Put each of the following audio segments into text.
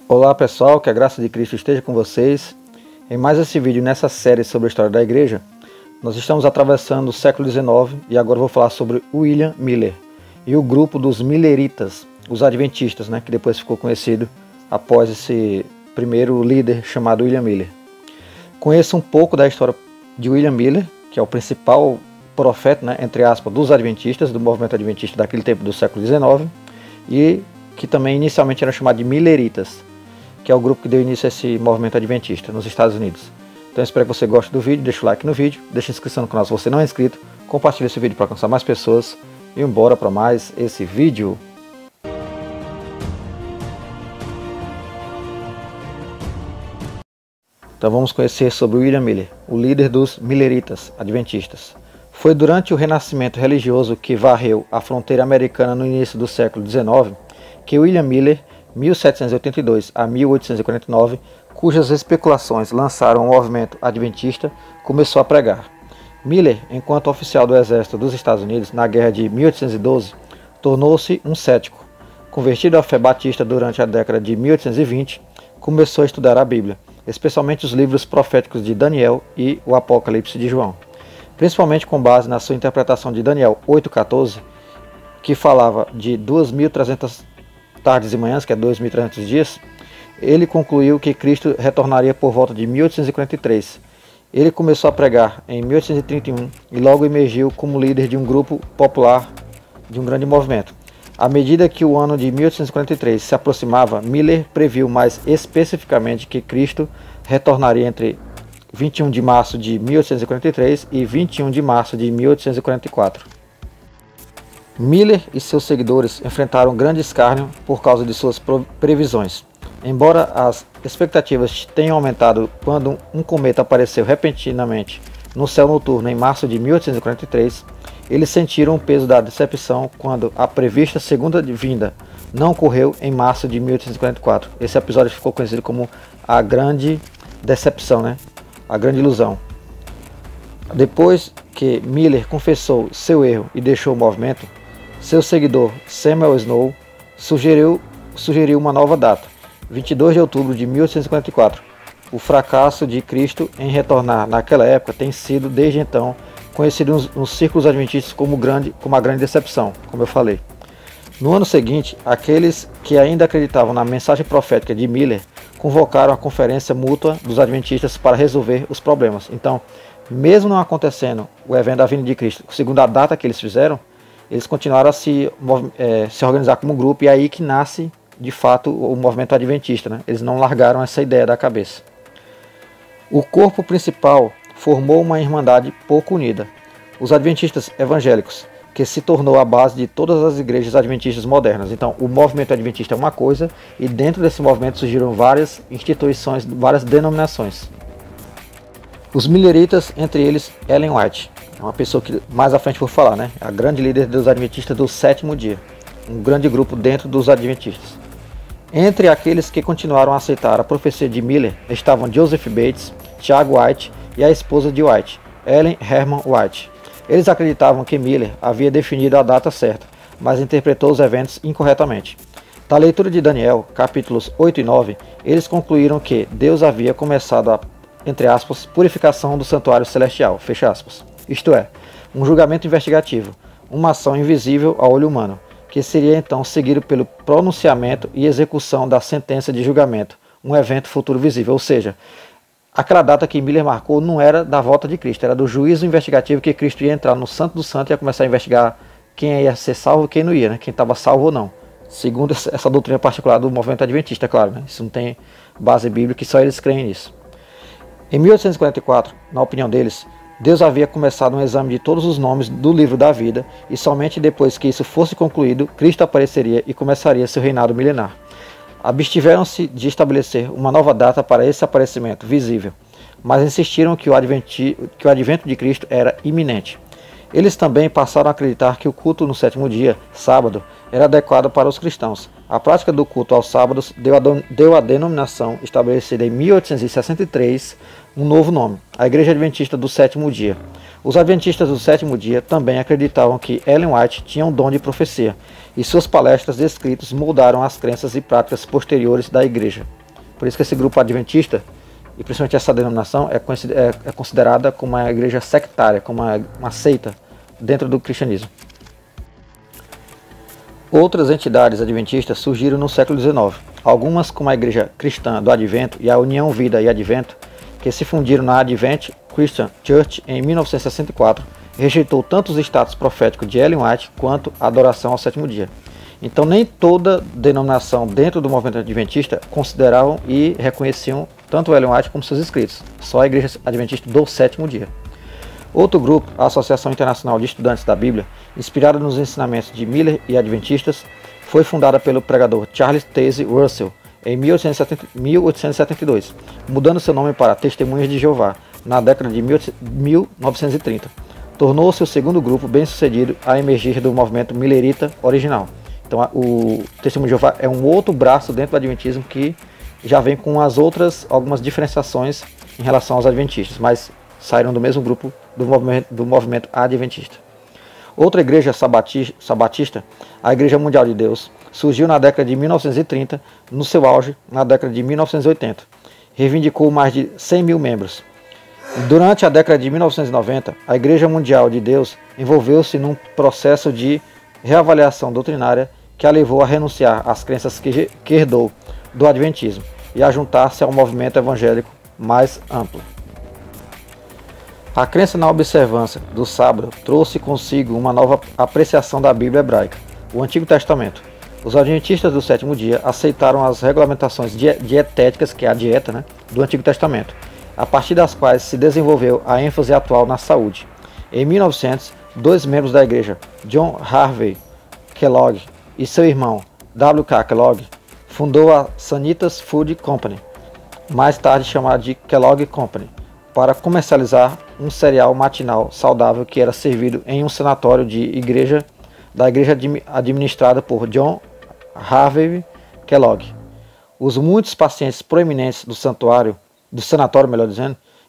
Olá pessoal, que a graça de Cristo esteja com vocês. Em mais esse vídeo nessa série sobre a história da igreja, nós estamos atravessando o século XIX e agora vou falar sobre William Miller e o grupo dos Milleritas, os Adventistas, que depois ficou conhecido após esse primeiro líder chamado William Miller. Conheça um pouco da história de William Miller, que é o principal profeta, entre aspas, dos Adventistas, do movimento Adventista daquele tempo do século XIX, e que também inicialmente era chamado de Milleritas, que é o grupo que deu início a esse movimento adventista nos Estados Unidos. Então eu espero que você goste do vídeo, deixa o like no vídeo, deixa a inscrição no canal se você não é inscrito, compartilhe esse vídeo para alcançar mais pessoas e bora para mais esse vídeo. Então vamos conhecer sobre William Miller, o líder dos Milleritas adventistas. Foi durante o renascimento religioso que varreu a fronteira americana no início do século XIX que William Miller, 1782 a 1849, cujas especulações lançaram o movimento adventista, começou a pregar. Miller, enquanto oficial do exército dos Estados Unidos na guerra de 1812, tornou-se um cético. Convertido à fé batista durante a década de 1820, começou a estudar a Bíblia, especialmente os livros proféticos de Daniel e o Apocalipse de João, principalmente com base na sua interpretação de Daniel 8,14, que falava de 2.300 tardes e manhãs, que é 2.300 dias. Ele concluiu que Cristo retornaria por volta de 1843. Ele começou a pregar em 1831 e logo emergiu como líder de um grupo popular de um grande movimento. À medida que o ano de 1843 se aproximava, Miller previu mais especificamente que Cristo retornaria entre 21 de março de 1843 e 21 de março de 1844. Miller e seus seguidores enfrentaram grande escárnio por causa de suas previsões. Embora as expectativas tenham aumentado quando um cometa apareceu repentinamente no céu noturno em março de 1843, eles sentiram o peso da decepção quando a prevista segunda vinda não ocorreu em março de 1844. Esse episódio ficou conhecido como a Grande Decepção, a Grande Ilusão. Depois que Miller confessou seu erro e deixou o movimento, seu seguidor Samuel Snow sugeriu uma nova data, 22 de outubro de 1844. O fracasso de Cristo em retornar naquela época tem sido, desde então, conhecido nos círculos adventistas como a grande decepção, como eu falei. No ano seguinte, aqueles que ainda acreditavam na mensagem profética de Miller convocaram a conferência mútua dos adventistas para resolver os problemas. Então, mesmo não acontecendo o evento da vinda de Cristo, segundo a data que eles fizeram, eles continuaram a se organizar como grupo, e é aí que nasce, de fato, o movimento adventista. Eles não largaram essa ideia da cabeça. O corpo principal formou uma irmandade pouco unida, os adventistas evangélicos, que se tornou a base de todas as igrejas adventistas modernas. Então, o movimento adventista é uma coisa, e dentro desse movimento surgiram várias instituições, várias denominações. Os Milleritas, entre eles Ellen White, é uma pessoa que mais à frente vou falar, a grande líder dos Adventistas do sétimo dia, um grande grupo dentro dos Adventistas. Entre aqueles que continuaram a aceitar a profecia de Miller estavam Joseph Bates, Tiago White e a esposa de White, Ellen Herman White. Eles acreditavam que Miller havia definido a data certa, mas interpretou os eventos incorretamente. Da leitura de Daniel, capítulos 8 e 9, eles concluíram que Deus havia começado a, entre aspas, purificação do santuário celestial, fecha aspas. Isto é, um julgamento investigativo, uma ação invisível ao olho humano, que seria então seguido pelo pronunciamento e execução da sentença de julgamento, um evento futuro visível. Ou seja, aquela data que Miller marcou não era da volta de Cristo, era do juízo investigativo, que Cristo ia entrar no Santo do Santo e ia começar a investigar quem ia ser salvo e quem não ia, quem estava salvo ou não. Segundo essa doutrina particular do movimento adventista, claro, isso não tem base bíblica e só eles creem nisso. Em 1844, na opinião deles, Deus havia começado um exame de todos os nomes do livro da vida, e somente depois que isso fosse concluído, Cristo apareceria e começaria seu reinado milenar. Abstiveram-se de estabelecer uma nova data para esse aparecimento visível, mas insistiram que o advento de Cristo era iminente. Eles também passaram a acreditar que o culto no sétimo dia, sábado, era adequado para os cristãos. A prática do culto aos sábados deu à denominação, estabelecida em 1863, um novo nome, a Igreja Adventista do Sétimo Dia. Os adventistas do sétimo dia também acreditavam que Ellen White tinha um dom de profecia, e suas palestras e escritos moldaram as crenças e práticas posteriores da igreja. Por isso que esse grupo adventista, e principalmente essa denominação, é considerada como uma igreja sectária, como uma seita dentro do cristianismo. Outras entidades adventistas surgiram no século XIX, algumas como a Igreja Cristã do Advento e a União Vida e Advento, que se fundiram na Advent Christian Church em 1964, rejeitou tanto os status proféticos de Ellen White quanto a adoração ao sétimo dia. Então nem toda denominação dentro do movimento adventista consideravam e reconheciam tanto Ellen White como seus escritos, só a Igreja Adventista do sétimo dia. Outro grupo, a Associação Internacional de Estudantes da Bíblia, inspirada nos ensinamentos de Miller e adventistas, foi fundada pelo pregador Charles Taze Russell em 1872, mudando seu nome para Testemunhas de Jeová na década de 1930. Tornou-se o segundo grupo bem-sucedido a emergir do movimento millerita original. Então, o Testemunho de Jeová é um outro braço dentro do adventismo que já vem com algumas diferenciações em relação aos adventistas, mas saíram do mesmo grupo do movimento adventista. Outra igreja sabatista, a Igreja Mundial de Deus, surgiu na década de 1930, no seu auge na década de 1980. Reivindicou mais de 100 mil membros. Durante a década de 1990, a Igreja Mundial de Deus envolveu-se num processo de reavaliação doutrinária que a levou a renunciar às crenças que herdou do adventismo e a juntar-se ao movimento evangélico mais amplo. A crença na observância do sábado trouxe consigo uma nova apreciação da Bíblia hebraica, o Antigo Testamento. Os adventistas do sétimo dia aceitaram as regulamentações dietéticas, que é a dieta, do Antigo Testamento, a partir das quais se desenvolveu a ênfase atual na saúde. Em 1900, dois membros da igreja, John Harvey Kellogg e seu irmão W.K. Kellogg, fundou a Sanitas Food Company, mais tarde chamada de Kellogg Company, para comercializar um cereal matinal saudável que era servido em um sanatório da igreja administrada por John Harvey Kellogg. Os muitos pacientes proeminentes do sanatório,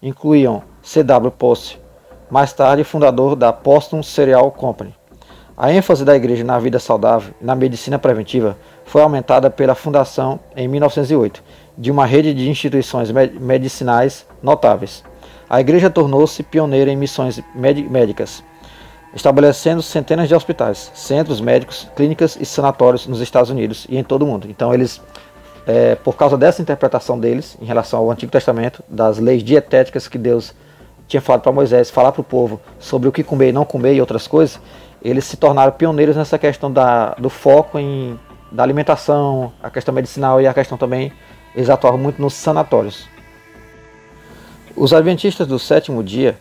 incluíam C.W. Posse, mais tarde fundador da Poston Cereal Company. A ênfase da igreja na vida saudável e na medicina preventiva foi aumentada pela fundação, em 1908, de uma rede de instituições medicinais notáveis. A igreja tornou-se pioneira em missões médicas, estabelecendo centenas de hospitais, centros médicos, clínicas e sanatórios nos Estados Unidos e em todo o mundo. Então eles, por causa dessa interpretação deles em relação ao Antigo Testamento, das leis dietéticas que Deus tinha falado para Moisés, falar para o povo sobre o que comer e não comer e outras coisas, eles se tornaram pioneiros nessa questão do foco da alimentação, a questão medicinal e a questão também, eles atuavam muito nos sanatórios. Os adventistas do sétimo dia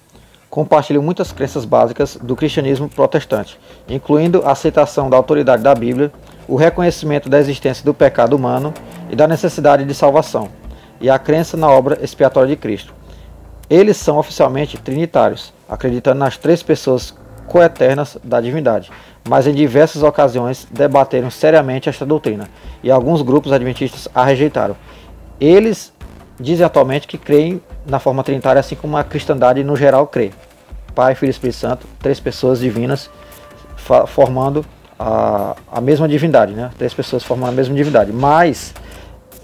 compartilham muitas crenças básicas do cristianismo protestante, incluindo a aceitação da autoridade da Bíblia, o reconhecimento da existência do pecado humano e da necessidade de salvação, e a crença na obra expiatória de Cristo. Eles são oficialmente trinitários, acreditando nas três pessoas coeternas da divindade, mas em diversas ocasiões debateram seriamente esta doutrina, e alguns grupos adventistas a rejeitaram. Eles dizem atualmente que creem na forma trinitária, assim como a cristandade no geral crê. Pai, Filho e Espírito Santo, três pessoas divinas formando a mesma divindade, Três pessoas formando a mesma divindade. Mas,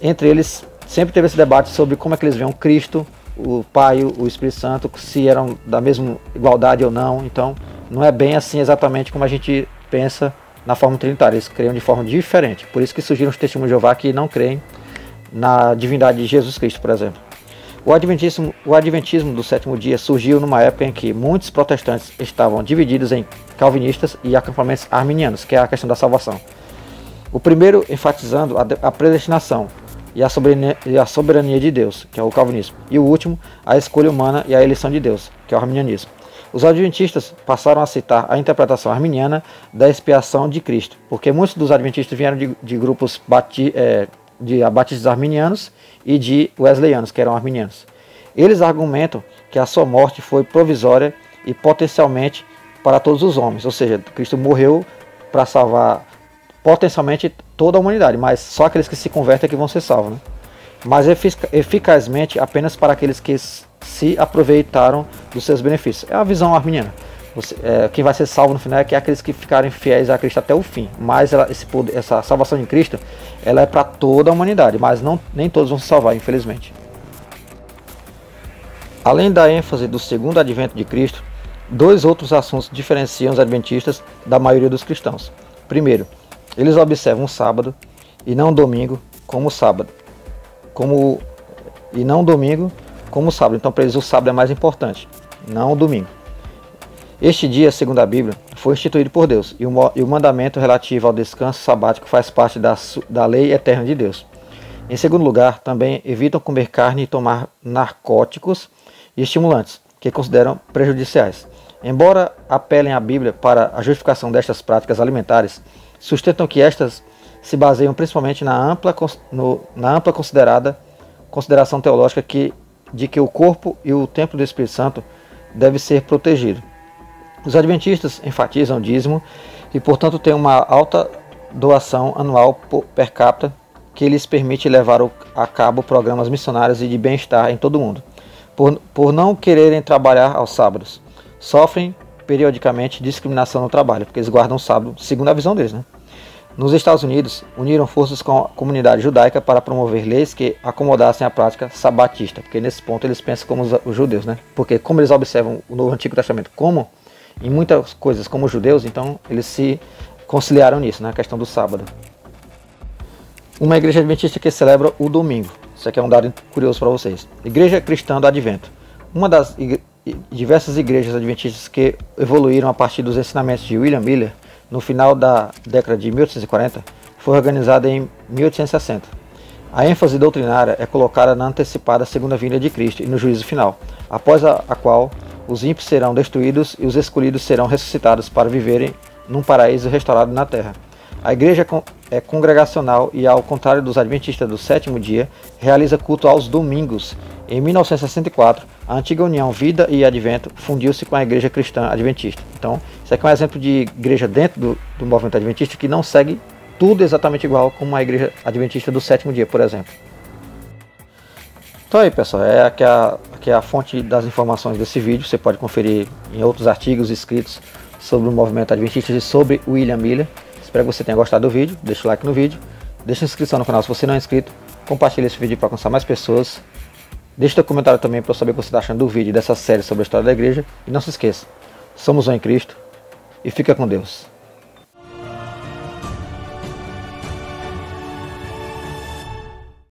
entre eles, sempre teve esse debate sobre como é que eles veem Cristo, o Pai, o Espírito Santo, se eram da mesma igualdade ou não. Então, não é bem assim exatamente como a gente pensa na forma trinitária. Eles creem de forma diferente. Por isso que surgiram os testemunhos de Jeová que não creem na divindade de Jesus Cristo, por exemplo. O adventismo do sétimo dia surgiu numa época em que muitos protestantes estavam divididos em calvinistas e acampamentos arminianos, que é a questão da salvação. O primeiro enfatizando a predestinação e a soberania de Deus, que é o calvinismo, e o último, a escolha humana e a eleição de Deus, que é o arminianismo. Os adventistas passaram a citar a interpretação arminiana da expiação de Cristo, porque muitos dos adventistas vieram de grupos de batistas arminianos e de wesleyanos, que eram arminianos. Eles argumentam que a sua morte foi provisória e potencialmente para todos os homens, ou seja, Cristo morreu para salvar potencialmente toda a humanidade, mas só aqueles que se convertem é que vão ser salvos, Mas eficazmente apenas para aqueles que se aproveitaram dos seus benefícios. É a visão arminiana. Quem vai ser salvo no final é aqueles que ficarem fiéis a Cristo até o fim. Mas essa salvação de Cristo, ela é para toda a humanidade, mas nem todos vão se salvar, infelizmente. Além da ênfase do segundo advento de Cristo, dois outros assuntos diferenciam os adventistas da maioria dos cristãos. Primeiro, eles observam o sábado e não domingo como sábado. E não domingo como sábado. Então, para eles, o sábado é mais importante, não o domingo. Este dia, segundo a Bíblia, foi instituído por Deus, e o mandamento relativo ao descanso sabático faz parte da lei eterna de Deus. Em segundo lugar, também evitam comer carne e tomar narcóticos e estimulantes, que consideram prejudiciais. Embora apelem à Bíblia para a justificação destas práticas alimentares, sustentam que estas se baseiam principalmente na ampla consideração teológica de que o corpo e o templo do Espírito Santo deve ser protegido. Os adventistas enfatizam o dízimo e, portanto, têm uma alta doação anual per capita que lhes permite levar a cabo programas missionários e de bem-estar em todo o mundo. Por não quererem trabalhar aos sábados, sofrem periodicamente discriminação no trabalho, porque eles guardam o sábado, segundo a visão deles, né? Nos Estados Unidos, uniram forças com a comunidade judaica para promover leis que acomodassem a prática sabatista, porque nesse ponto eles pensam como os judeus, né? Porque como eles observam o Novo Antigo Testamento como em muitas coisas como os judeus, então eles se conciliaram nisso, na questão do sábado. Uma igreja adventista que celebra o domingo. Isso aqui é um dado curioso para vocês. Igreja Cristã do Advento. Uma das diversas igrejas adventistas que evoluíram a partir dos ensinamentos de William Miller no final da década de 1840, foi organizada em 1860. A ênfase doutrinária é colocada na antecipada segunda vinda de Cristo e no juízo final, após a qual os ímpios serão destruídos e os escolhidos serão ressuscitados para viverem num paraíso restaurado na terra. A igreja é congregacional e, ao contrário dos adventistas do sétimo dia, realiza culto aos domingos. Em 1964, a antiga união Vida e Advento fundiu-se com a igreja cristã adventista. Então, isso aqui é um exemplo de igreja dentro do movimento adventista que não segue tudo exatamente igual como a igreja adventista do sétimo dia, por exemplo. Então aí, pessoal, aqui é a fonte das informações desse vídeo. Você pode conferir em outros artigos escritos sobre o movimento adventista e sobre William Miller. Espero que você tenha gostado do vídeo. Deixa o like no vídeo, deixa a inscrição no canal se você não é inscrito, compartilhe esse vídeo para alcançar mais pessoas. Deixe seu comentário também para eu saber o que você está achando do vídeo dessa série sobre a história da igreja. E não se esqueça, somos um em Cristo e fica com Deus.